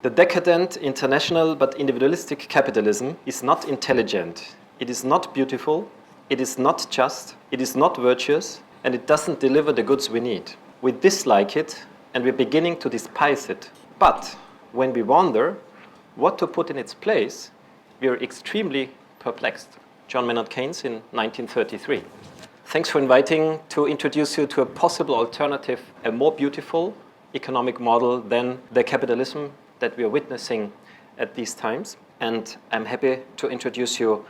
The decadent, international, but individualistic capitalism is not intelligent. It is not beautiful. It is not just. It is not virtuous. And it doesn't deliver the goods we need. We dislike it, and we're beginning to despise it. But when we wonder what to put in its place, we are extremely perplexed. John Maynard Keynes in 1933. Thanks for inviting to introduce you to a possible alternative, a more beautiful economic model than the capitalism that we are witnessing at these times. And I'm happy to introduce you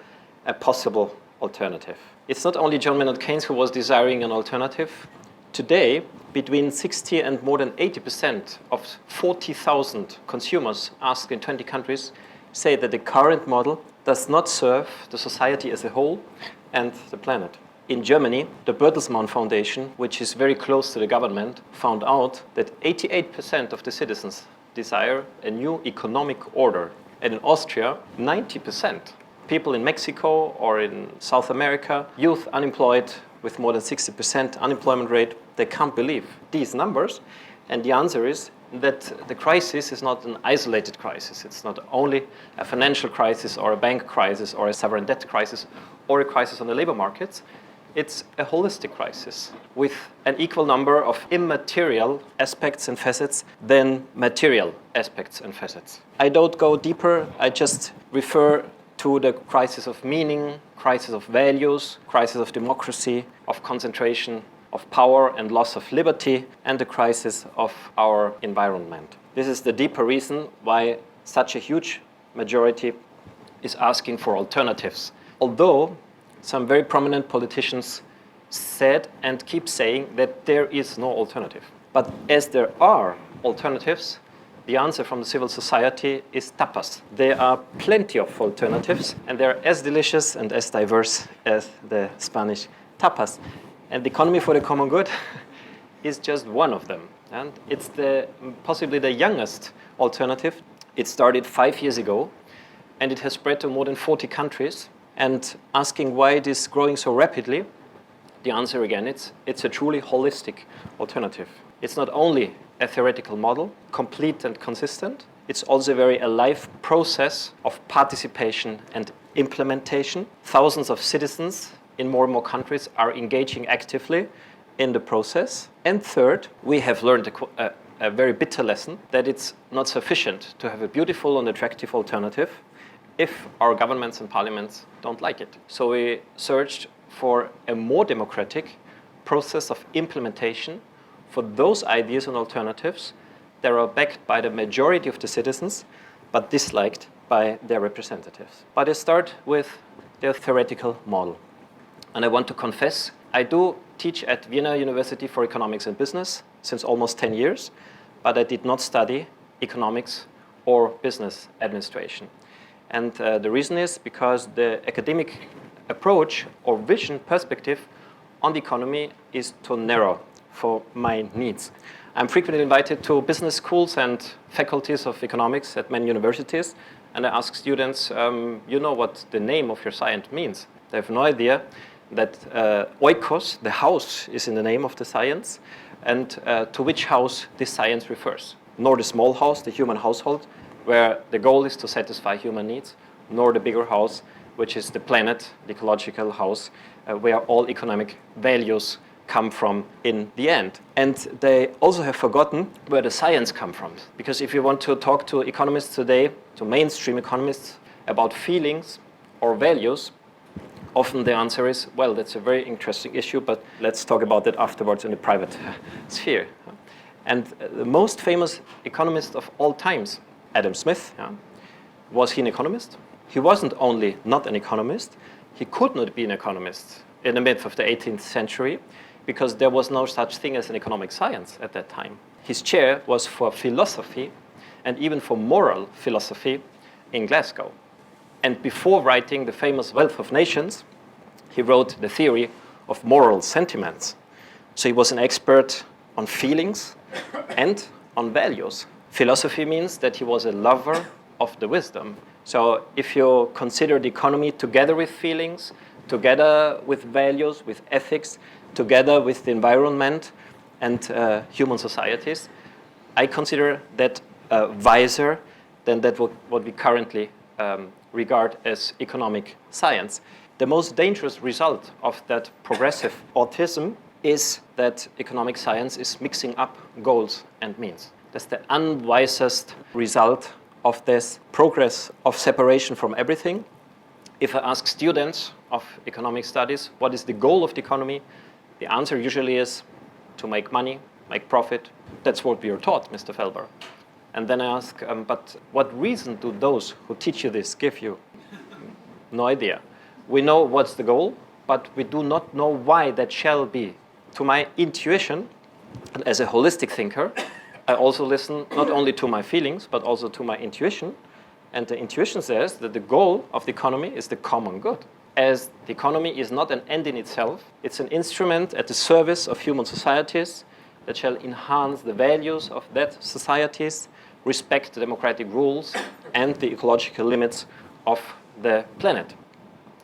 a possible alternative. It's not only John Maynard Keynes who was desiring an alternative. Today, between 60 and more than 80% of 40,000 consumers asked in 20 countries say that the current model does not serve the society as a whole and the planet. In Germany, the Bertelsmann Foundation, which is very close to the government, found out that 88% of the citizens desire a new economic order. And in Austria, 90%. People in Mexico or in South America, youth unemployed with more than 60% unemployment rate, they can't believe these numbers. And the answer is that the crisis is not an isolated crisis. It's not only a financial crisis or a bank crisis or a sovereign debt crisis or a crisis on the labor markets. It's a holistic crisis with an equal number of immaterial aspects and facets than material aspects and facets. I don't go deeper. I just refer to the crisis of meaning, crisis of values, crisis of democracy, of concentration of power and loss of liberty, and the crisis of our environment. This is the deeper reason why such a huge majority is asking for alternatives. Although some very prominent politicians said and keep saying that there is no alternative. But as there are alternatives, the answer from the civil society is tapas. There are plenty of alternatives, and they're as delicious and as diverse as the Spanish tapas. And the economy for the common good is just one of them. And it's possibly the youngest alternative. It started 5 years ago, and it has spread to more than 40 countries. And asking why it is growing so rapidly, the answer again, it's a truly holistic alternative. It's not only a theoretical model, complete and consistent, it's also a very alive process of participation and implementation. Thousands of citizens in more and more countries are engaging actively in the process. And third, we have learned a very bitter lesson that it's not sufficient to have a beautiful and attractive alternative if our governments and parliaments don't like it. So we searched for a more democratic process of implementation for those ideas and alternatives that are backed by the majority of the citizens, but disliked by their representatives. But I start with the theoretical model. And I want to confess, I do teach at Vienna University for Economics and Business since almost 10 years, but I did not study economics or business administration. And the reason is because the academic approach or vision perspective on the economy is too narrow for my needs. I'm frequently invited to business schools and faculties of economics at many universities, and I ask students, you know what the name of your science means? They have no idea that oikos, the house, is in the name of the science, and to which house this science refers. Nor the small house, the human household, where the goal is to satisfy human needs, nor the bigger house, which is the planet, the ecological house, where all economic values come from in the end. And they also have forgotten where the science comes from. Because if you want to talk to economists today, to mainstream economists, about feelings or values, often the answer is, well, that's a very interesting issue, but let's talk about that afterwards in the private sphere. And the most famous economist of all times, Adam Smith, was he an economist? He wasn't only not an economist, he could not be an economist in the mid of the 18th century because there was no such thing as an economic science at that time. His chair was for philosophy and even for moral philosophy in Glasgow. And before writing the famous Wealth of Nations, he wrote the theory of moral sentiments. So he was an expert on feelings and on values. Philosophy means that he was a lover of the wisdom. So if you consider the economy together with feelings, together with values, with ethics, together with the environment and human societies, I consider that wiser than that what we currently regard as economic science. The most dangerous result of that progressive autism is that economic science is mixing up goals and means. That's the unwisest result of this progress of separation from everything. If I ask students of economic studies, what is the goal of the economy? The answer usually is to make money, make profit. That's what we are taught, Mr. Felber. And then I ask, but what reason do those who teach you this give you? No idea. We know what's the goal, but we do not know why that shall be. To my intuition, and as a holistic thinker, I also listen not only to my feelings, but also to my intuition. And the intuition says that the goal of the economy is the common good. As the economy is not an end in itself, it's an instrument at the service of human societies that shall enhance the values of that societies, respect the democratic rules and the ecological limits of the planet.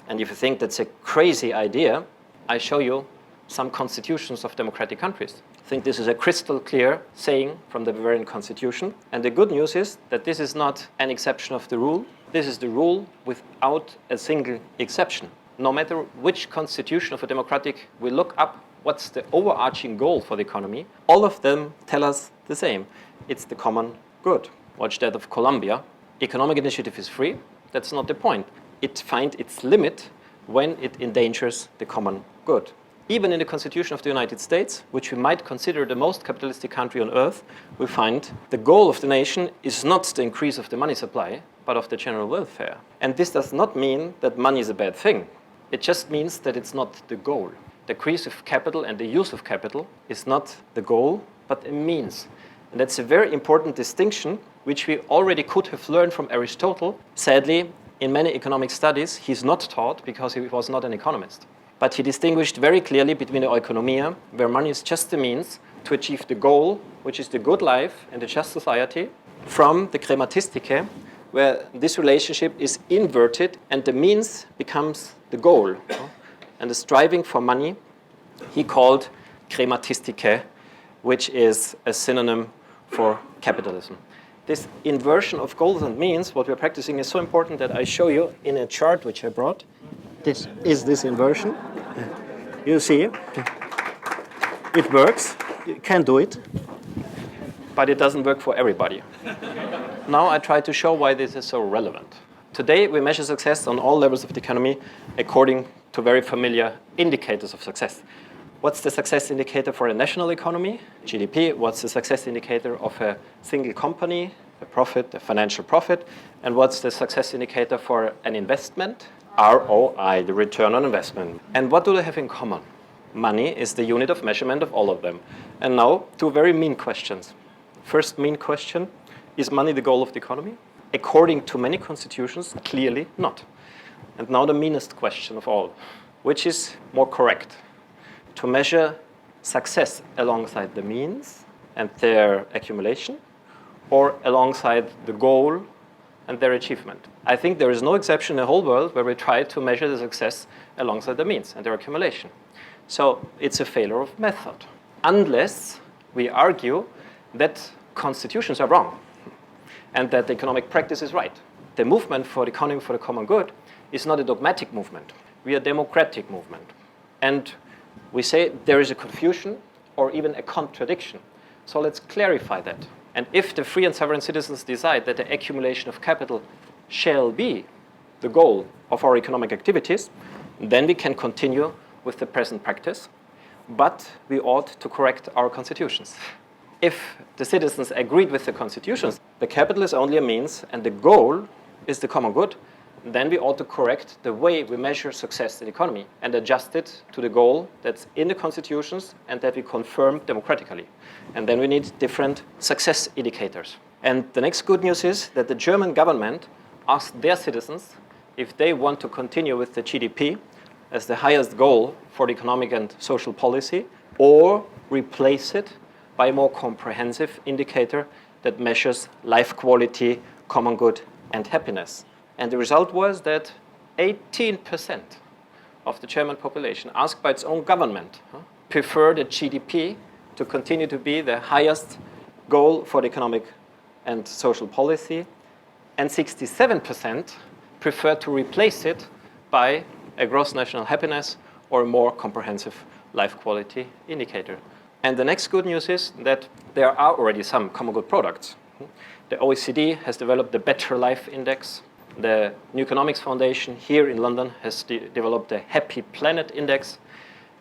And if you think that's a crazy idea, I show you some constitutions of democratic countries. I think this is a crystal clear saying from the Bavarian Constitution. And the good news is that this is not an exception of the rule. This is the rule without a single exception. No matter which constitution of a democratic we look up, what's the overarching goal for the economy, all of them tell us the same. It's the common good. Watch that of Colombia. Economic initiative is free. That's not the point. It finds its limit when it endangers the common good. Even in the Constitution of the United States, which we might consider the most capitalistic country on earth, we find the goal of the nation is not the increase of the money supply, but of the general welfare. And this does not mean that money is a bad thing. It just means that it's not the goal. The increase of capital and the use of capital is not the goal, but a means. And that's a very important distinction, which we already could have learned from Aristotle. Sadly, in many economic studies, he's not taught because he was not an economist. But he distinguished very clearly between the oikonomia, where money is just the means to achieve the goal, which is the good life and the just society, from the krematistike, where this relationship is inverted and the means becomes the goal. And the striving for money, he called krematistike, which is a synonym for capitalism. This inversion of goals and means, what we're practicing, is so important that I show you in a chart which I brought. This is this inversion. You see, it works. You can do it. But it doesn't work for everybody. Now I try to show why this is so relevant. Today we measure success on all levels of the economy according to very familiar indicators of success. What's the success indicator for a national economy? GDP. What's the success indicator of a single company? The profit, the financial profit. And what's the success indicator for an investment? ROI, the return on investment. And what do they have in common? Money is the unit of measurement of all of them. And now, two very mean questions. First mean question, is money the goal of the economy? According to many constitutions, clearly not. And now the meanest question of all, which is more correct? To measure success alongside the means and their accumulation, or alongside the goal and their achievement. I think there is no exception in the whole world where we try to measure the success alongside the means and their accumulation. So it's a failure of method, unless we argue that constitutions are wrong and that the economic practice is right. The movement for the economy for the common good is not a dogmatic movement. We are a democratic movement. And we say there is a confusion or even a contradiction. So let's clarify that. And if the free and sovereign citizens decide that the accumulation of capital shall be the goal of our economic activities, then we can continue with the present practice, but we ought to correct our constitutions. If the citizens agreed with the constitutions, the capital is only a means and the goal is the common good, then we ought to correct the way we measure success in the economy and adjust it to the goal that's in the constitutions and that we confirm democratically. And then we need different success indicators. And the next good news is that the German government asked their citizens if they want to continue with the GDP as the highest goal for the economic and social policy, or replace it by a more comprehensive indicator that measures life quality, common good, and happiness. And the result was that 18% of the German population, asked by its own government, preferred the GDP to continue to be the highest goal for the economic and social policy. and 67% prefer to replace it by a gross national happiness or a more comprehensive life quality indicator. And the next good news is that there are already some common good products. The OECD has developed the Better Life Index. The New Economics Foundation here in London has developed the Happy Planet Index.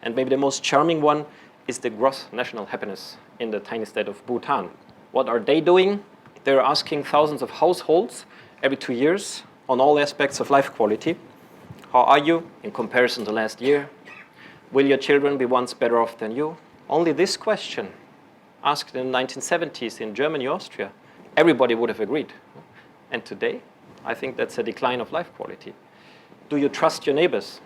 And maybe the most charming one is the gross national happiness in the tiny state of Bhutan. What are they doing? They're asking thousands of households every 2 years on all aspects of life quality. How are you in comparison to last year? Will your children be once better off than you? Only this question, asked in the 1970s in Germany, Austria, everybody would have agreed. And today, I think that's a decline of life quality. Do you trust your neighbors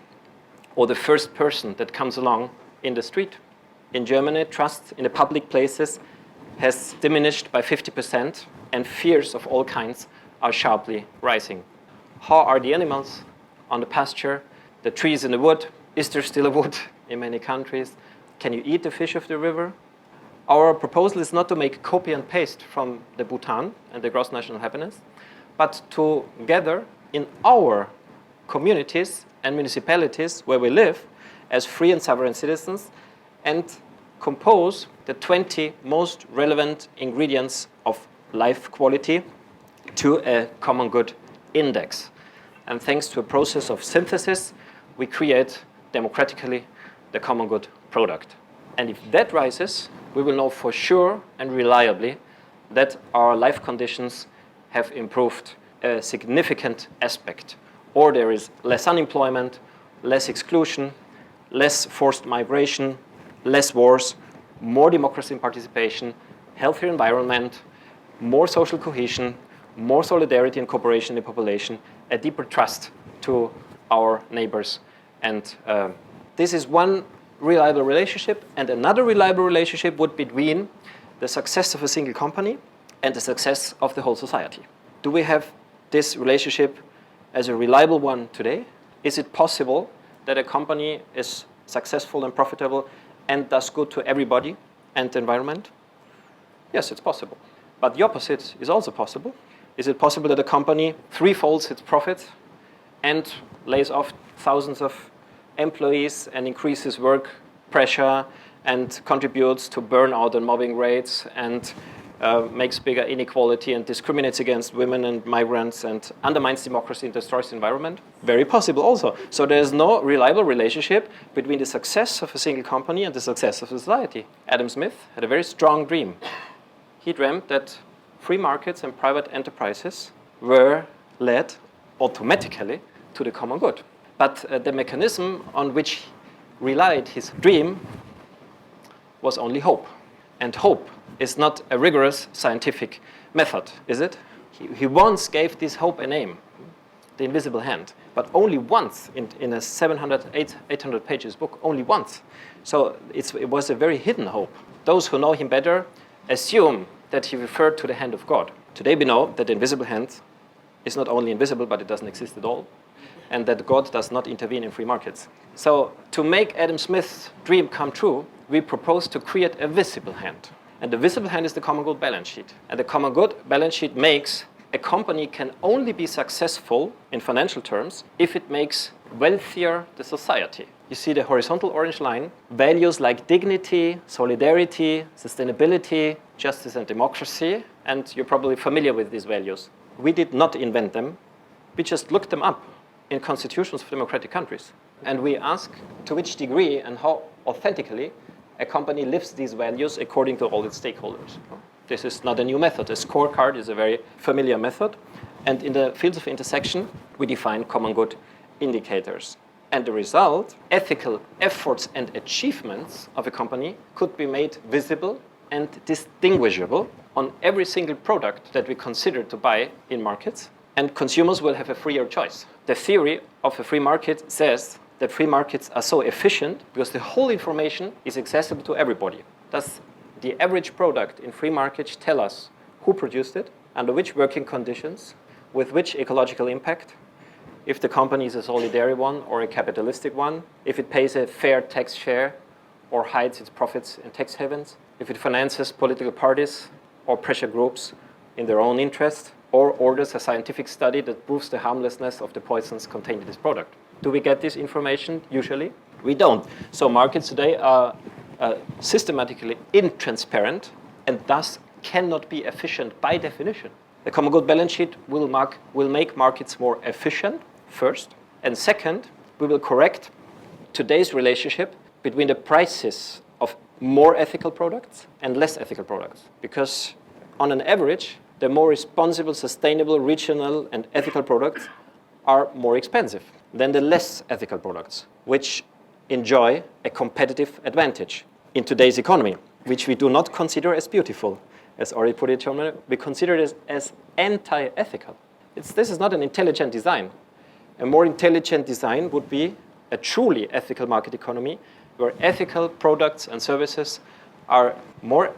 or the first person that comes along in the street? In Germany, trust in the public places has diminished by 50%, and fears of all kinds are sharply rising. How are the animals on the pasture? The trees in the wood? Is there still a wood in many countries? Can you eat the fish of the river? Our proposal is not to make copy and paste from the Bhutan and the gross national happiness, but to gather in our communities and municipalities where we live as free and sovereign citizens and compose the 20 most relevant ingredients of life quality to a common good index. And thanks to a process of synthesis, we create democratically the common good product. And if that rises, we will know for sure and reliably that our life conditions have improved a significant aspect, or there is less unemployment, less exclusion, less forced migration, less wars, more democracy and participation, healthier environment, more social cohesion, more solidarity and cooperation in the population, a deeper trust to our neighbors. And this is one reliable relationship, and another reliable relationship would be between the success of a single company and the success of the whole society. Do we have this relationship as a reliable one today? Is it possible that a company is successful and profitable and does good to everybody and the environment? Yes, it's possible. But the opposite is also possible. Is it possible that a company threefolds its profit and lays off thousands of employees and increases work pressure and contributes to burnout and mobbing rates and makes bigger inequality and discriminates against women and migrants and undermines democracy and destroys the environment? Very possible also. So there's no reliable relationship between the success of a single company and the success of society. Adam Smith had a very strong dream. He dreamt that free markets and private enterprises were led automatically to the common good. But the mechanism on which relied his dream was only hope. And hope is not a rigorous scientific method, is it? He once gave this hope a name, the invisible hand, but only once in a 800 pages book, only once. So it was a very hidden hope. Those who know him better assume that he referred to the hand of God. Today we know that the invisible hand is not only invisible, but it doesn't exist at all, and that God does not intervene in free markets. So to make Adam Smith's dream come true, we propose to create a visible hand. And the visible hand is the common good balance sheet. And the common good balance sheet makes a company can only be successful in financial terms if it makes wealthier the society. You see the horizontal orange line, values like dignity, solidarity, sustainability, justice and democracy, and you're probably familiar with these values. We did not invent them, we just looked them up in constitutions of democratic countries. And we ask to which degree and how authentically a company lives these values according to all its stakeholders. This is not a new method. A scorecard is a very familiar method. And in the fields of intersection, we define common good indicators. And the result, ethical efforts and achievements of a company could be made visible and distinguishable on every single product that we consider to buy in markets. And consumers will have a freer choice. The theory of a free market says that free markets are so efficient because the whole information is accessible to everybody. Does the average product in free markets tell us who produced it, under which working conditions, with which ecological impact, if the company is a solidary one or a capitalistic one, if it pays a fair tax share or hides its profits in tax havens, if it finances political parties or pressure groups in their own interest, or orders a scientific study that proves the harmlessness of the poisons contained in this product. Do we get this information? Usually, we don't. So markets today are systematically intransparent and thus cannot be efficient by definition. The common good balance sheet will make markets more efficient, first. And second, we will correct today's relationship between the prices of more ethical products and less ethical products. Because on an average, the more responsible, sustainable, regional, and ethical products are more expensive than the less ethical products, which enjoy a competitive advantage in today's economy, which we do not consider as beautiful. As already put it, we consider it as anti-ethical. This is not an intelligent design. A more intelligent design would be a truly ethical market economy where ethical products and services are more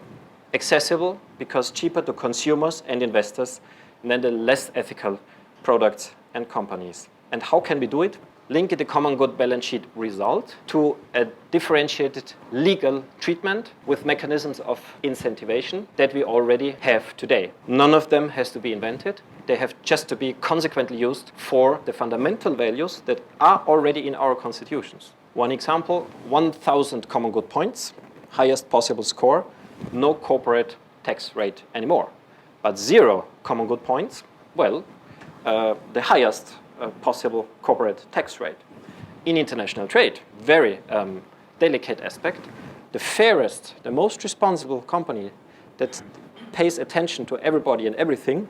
accessible because cheaper to consumers and investors than the less ethical products and companies. And how can we do it? Link the common good balance sheet result to a differentiated legal treatment with mechanisms of incentivization that we already have today. None of them has to be invented. They have just to be consequently used for the fundamental values that are already in our constitutions. One example, 1,000 common good points, highest possible score, no corporate tax rate anymore. But 0 common good points, well, the highest possible corporate tax rate. In international trade, very delicate aspect, the fairest, the most responsible company that pays attention to everybody and everything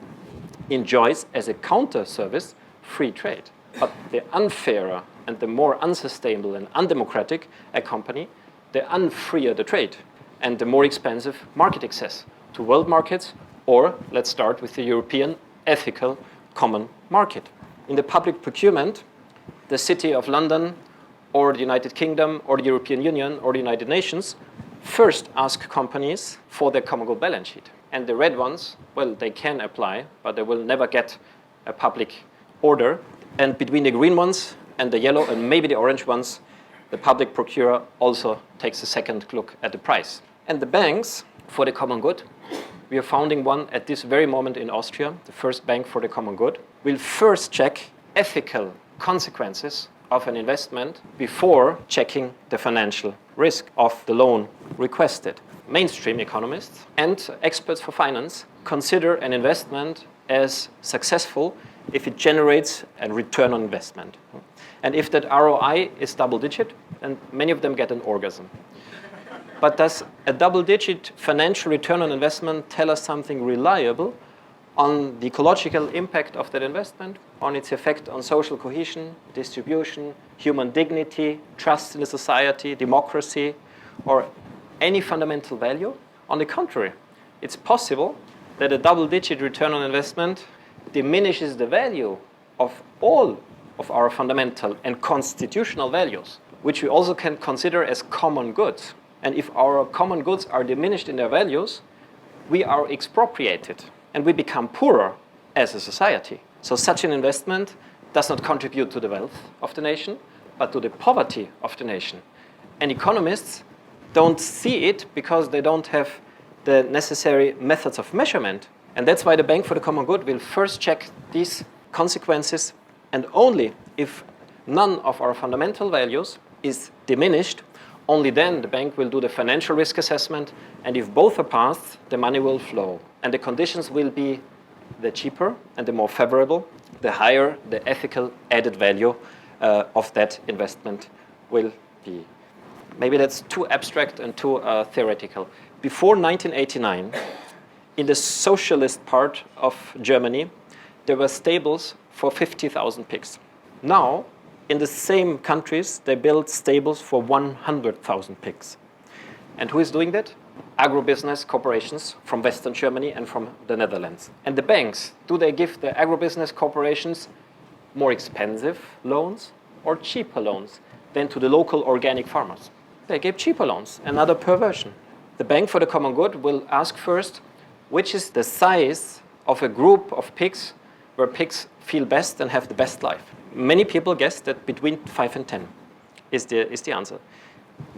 enjoys as a counter service free trade. But the unfairer and the more unsustainable and undemocratic a company, the unfreer the trade and the more expensive market access to world markets, or let's start with the European ethical common market. In the public procurement, the City of London or the United Kingdom or the European Union or the United Nations first ask companies for their common good balance sheet. And the red ones, well, they can apply, but they will never get a public order. And between the green ones and the yellow and maybe the orange ones, the public procurer also takes a second look at the price. And the banks for the common good, we are founding one at this very moment in Austria, the first bank for the common good, will first check ethical consequences of an investment before checking the financial risk of the loan requested. Mainstream economists and experts for finance consider an investment as successful if it generates a return on investment. And if that ROI is double digit, then many of them get an orgasm. But does a double-digit financial return on investment tell us something reliable on the ecological impact of that investment, on its effect on social cohesion, distribution, human dignity, trust in the society, democracy, or any fundamental value? On the contrary, it's possible that a double-digit return on investment diminishes the value of all of our fundamental and constitutional values, which we also can consider as common goods. And if our common goods are diminished in their values, we are expropriated and we become poorer as a society. So such an investment does not contribute to the wealth of the nation, but to the poverty of the nation. And economists don't see it because they don't have the necessary methods of measurement. And that's why the Bank for the Common Good will first check these consequences, and only if none of our fundamental values is diminished, only then the bank will do the financial risk assessment, and if both are passed, the money will flow. And the conditions will be the cheaper and the more favorable, the higher the ethical added value of that investment will be. Maybe that's too abstract and too theoretical. Before 1989, in the socialist part of Germany, there were stables for 50,000 pigs. Now, in the same countries, they build stables for 100,000 pigs. And who is doing that? Agribusiness corporations from Western Germany and from the Netherlands. And the banks, do they give the agribusiness corporations more expensive loans or cheaper loans than to the local organic farmers? They give cheaper loans, another perversion. The Bank for the Common Good will ask first, which is the size of a group of pigs where pigs feel best and have the best life. Many people guess that between 5 and 10 is the answer.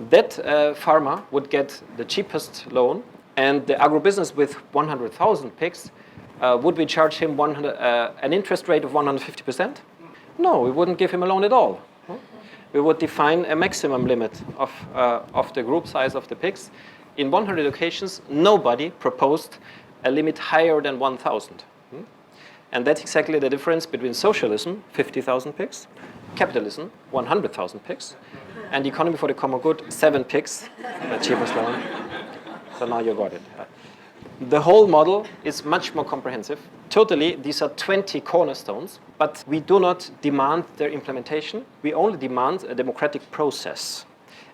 That farmer would get the cheapest loan, and the agribusiness with 100,000 pigs Would we charge him an interest rate of 150%? No, we wouldn't give him a loan at all. We would define a maximum limit of the group size of the PIGs. In 100 occasions, nobody proposed a limit higher than 1,000. And that's exactly the difference between socialism, 50,000 PIGs, capitalism, 100,000 PIGs, and the economy for the common good, 7 PIGs, the cheapest loan. So now you got it. The whole model is much more comprehensive. Totally, these are 20 cornerstones, but we do not demand their implementation. We only demand a democratic process.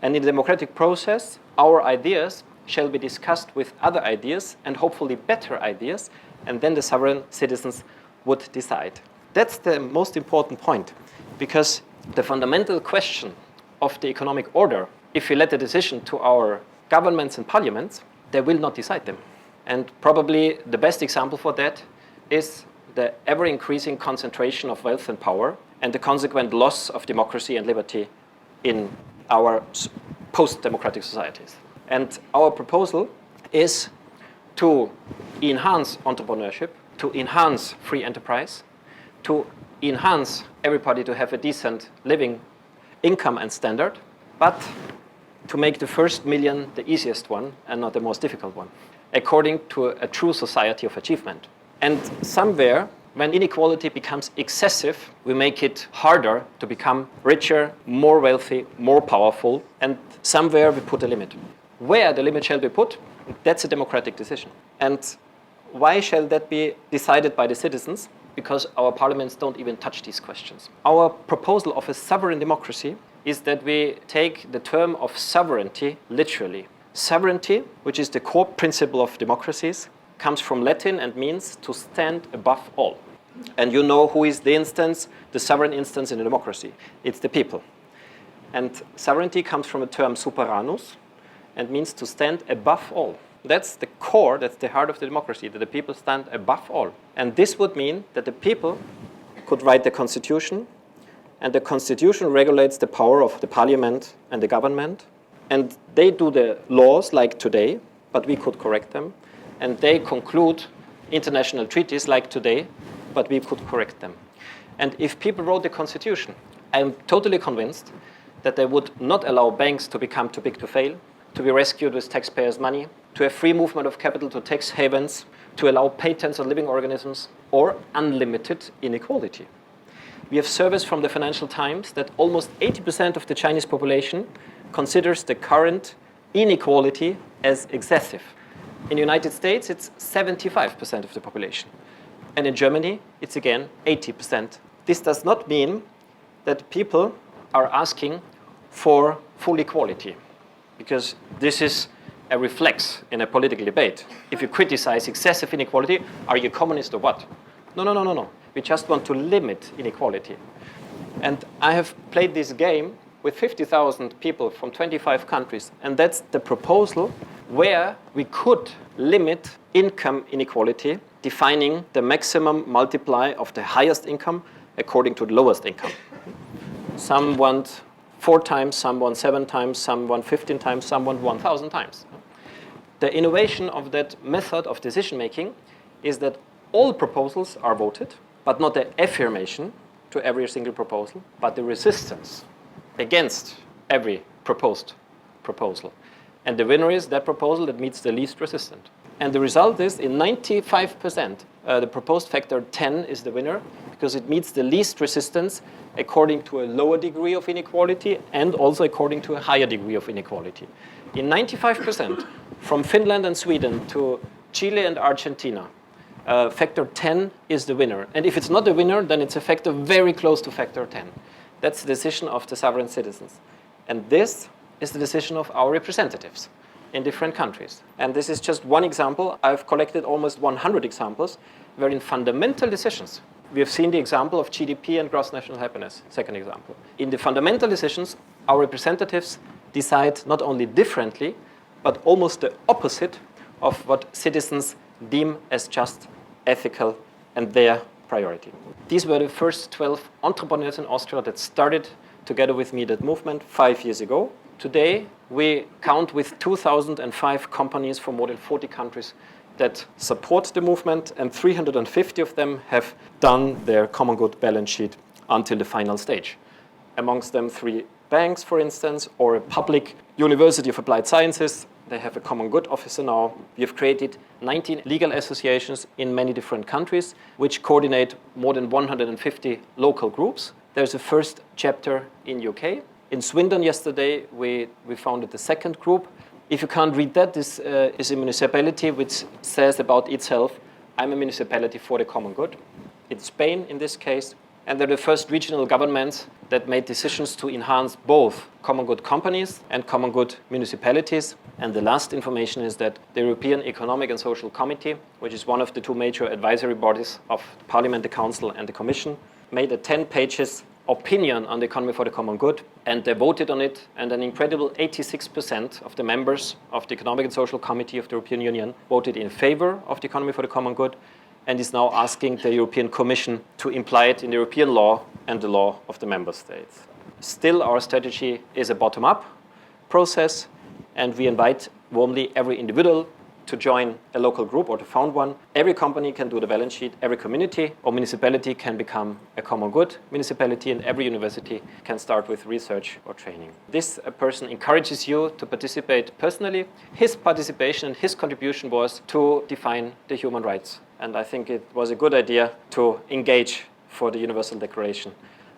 And in the democratic process, our ideas shall be discussed with other ideas and hopefully better ideas, and then the sovereign citizens would decide. That's the most important point, because the fundamental question of the economic order, if we let the decision to our governments and parliaments, they will not decide them. And probably the best example for that is the ever-increasing concentration of wealth and power and the consequent loss of democracy and liberty in our post-democratic societies. And our proposal is to enhance entrepreneurship, to enhance free enterprise, to enhance everybody to have a decent living income and standard, but to make the first million the easiest one and not the most difficult one, according to a true society of achievement. And somewhere, when inequality becomes excessive, we make it harder to become richer, more wealthy, more powerful, and somewhere we put a limit. Where the limit shall be put, that's a democratic decision. And why shall that be decided by the citizens? Because our parliaments don't even touch these questions. Our proposal of a sovereign democracy is that we take the term of sovereignty literally. Sovereignty, which is the core principle of democracies, comes from Latin and means to stand above all. And you know who is the instance, the sovereign instance in a democracy. It's the people. And sovereignty comes from the term superanus and means to stand above all. That's the core, that's the heart of the democracy, that the people stand above all. And this would mean that the people could write the constitution, and the constitution regulates the power of the parliament and the government. And they do the laws like today, but we could correct them. And they conclude international treaties like today, but we could correct them. And if people wrote the constitution, I'm totally convinced that they would not allow banks to become too big to fail, to be rescued with taxpayers' money, to have free movement of capital to tax havens, to allow patents on living organisms, or unlimited inequality. We have surveys from the Financial Times that almost 80% of the Chinese population considers the current inequality as excessive. In the United States, it's 75% of the population. And in Germany, it's again 80%. This does not mean that people are asking for full equality, because this is a reflex in a political debate. If you criticize excessive inequality, are you communist or what? No. We just want to limit inequality. And I have played this game with 50,000 people from 25 countries, and that's the proposal where we could limit income inequality, defining the maximum multiply of the highest income according to the lowest income. Some want 4 times, some want 7 times, some want 15 times, some want 1,000 times. The innovation of that method of decision-making is that all proposals are voted, but not the affirmation to every single proposal, but the resistance against every proposed proposal. And the winner is that proposal that meets the least resistance. And the result is, in 95%, the proposed factor 10 is the winner, because it meets the least resistance according to a lower degree of inequality and also according to a higher degree of inequality. In 95%, from Finland and Sweden to Chile and Argentina, factor 10 is the winner. And if it's not the winner, then it's a factor very close to factor 10. That's the decision of the sovereign citizens. And this is the decision of our representatives in different countries. And this is just one example. I've collected almost 100 examples where in fundamental decisions, we have seen the example of GDP and gross national happiness, second example. In the fundamental decisions, our representatives decide not only differently, but almost the opposite of what citizens deem as just, ethical, and their priority. These were the first 12 entrepreneurs in Austria that started together with me that movement 5 years ago. Today, we count with 2,005 companies from more than 40 countries that support the movement, and 350 of them have done their common good balance sheet until the final stage. Amongst them 3 banks, for instance, or a public University of Applied Sciences. They have a common good officer now. We have created 19 legal associations in many different countries, which coordinate more than 150 local groups. There's a first chapter in UK. In Swindon yesterday, we founded the second group. If you can't read that, this is a municipality which says about itself, I'm a municipality for the common good. It's Spain in this case. And they're the first regional governments that made decisions to enhance both common good companies and common good municipalities. And the last information is that the European Economic and Social Committee, which is one of the 2 major advisory bodies of Parliament, the Council, and the Commission, made a 10 pages opinion on the economy for the common good, and they voted on it, and an incredible 86% of the members of the Economic and Social Committee of the European Union voted in favor of the economy for the common good, and is now asking the European Commission to imply it in the European law and the law of the member states. Still, our strategy is a bottom-up process, and we invite warmly every individual to join a local group or to found one. Every company can do the balance sheet, every community or municipality can become a common good municipality, and every university can start with research or training. This person encourages you to participate personally. His participation and his contribution was to define the human rights. And I think it was a good idea to engage for the Universal Declaration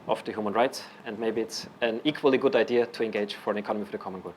of the Human Rights, and maybe it's an equally good idea to engage for an economy for the common good.